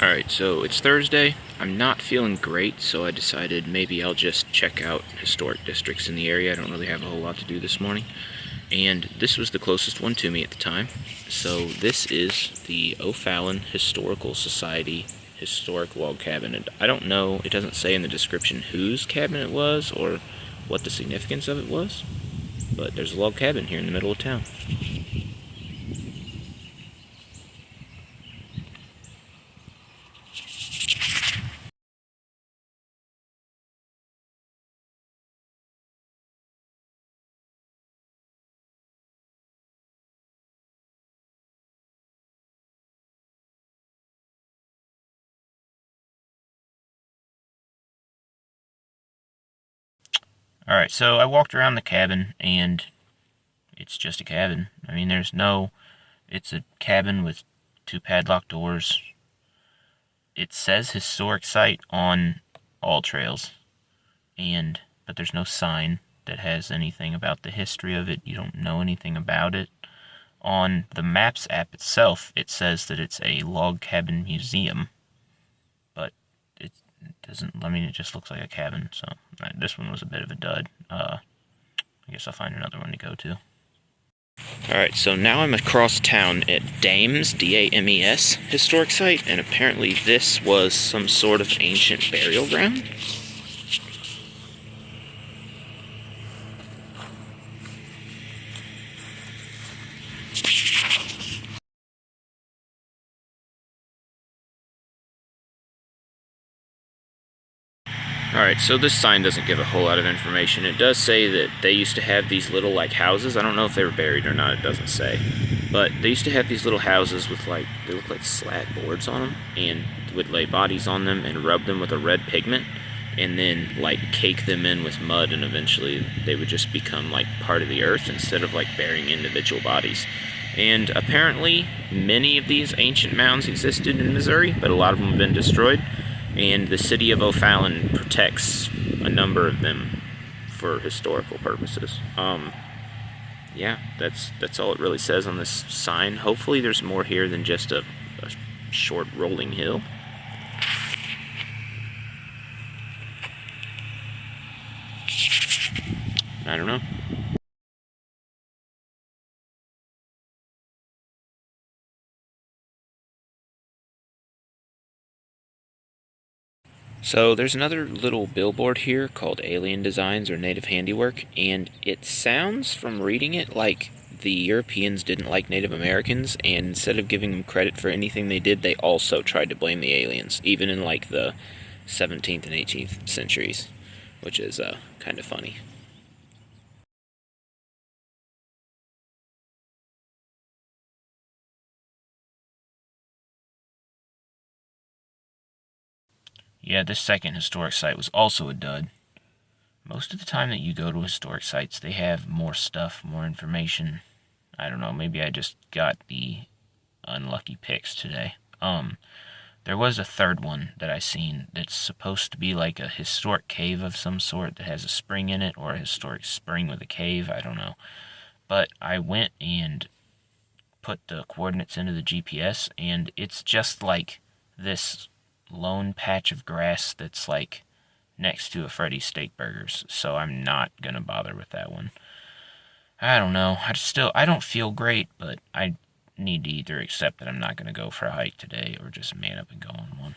Alright, so it's Thursday. I'm not feeling great, so I decided maybe I'll just check out historic districts in the area. I don't really have a whole lot to do this morning. And this was the closest one to me at the time. So this is the O'Fallon Historical Society historic log cabin. And I don't know, it doesn't say in the description whose cabin it was or what the significance of it was. But there's a log cabin here in the middle of town. Alright, so I walked around the cabin, and it's just a cabin. I mean, it's a cabin with two padlocked doors. It says historic site on AllTrails, but there's no sign that has anything about the history of it. You don't know anything about it. On the Maps app itself, it says that it's a log cabin museum, but it doesn't, it just looks like a cabin, so this one was a bit of a dud. I guess I'll find another one to go to. Alright, so now I'm across town at Dames, D-A-M-E-S, historic site, and apparently this was some sort of ancient burial ground. Alright, so this sign doesn't give a whole lot of information. It does say that they used to have these little, houses. I don't know if they were buried or not, it doesn't say. But they used to have these little houses with, they look like slat boards on them, and would lay bodies on them and rub them with a red pigment, and then, cake them in with mud, and eventually they would just become, part of the earth instead of, burying individual bodies. And apparently, many of these ancient mounds existed in Missouri, but a lot of them have been destroyed. And the city of O'Fallon protects a number of them for historical purposes. Yeah, that's all it really says on this sign. Hopefully there's more here than just a short rolling hill. I don't know. So there's another little billboard here called Alien Designs or Native Handiwork, and it sounds from reading it like the Europeans didn't like Native Americans, and instead of giving them credit for anything they did, they also tried to blame the aliens, even in the 17th and 18th centuries, which is kind of funny. Yeah, this second historic site was also a dud. Most of the time that you go to historic sites, they have more stuff, more information. I don't know, maybe I just got the unlucky picks today. There was a third one that I seen that's supposed to be like a historic cave of some sort that has a spring in it, or a historic spring with a cave, I don't know. But I went and put the coordinates into the GPS, and it's just like this lone patch of grass that's next to a Freddy's Steak Burgers, so I'm not gonna bother with that one. I don't know. I don't feel great, but I need to either accept that I'm not gonna go for a hike today or just man up and go on one.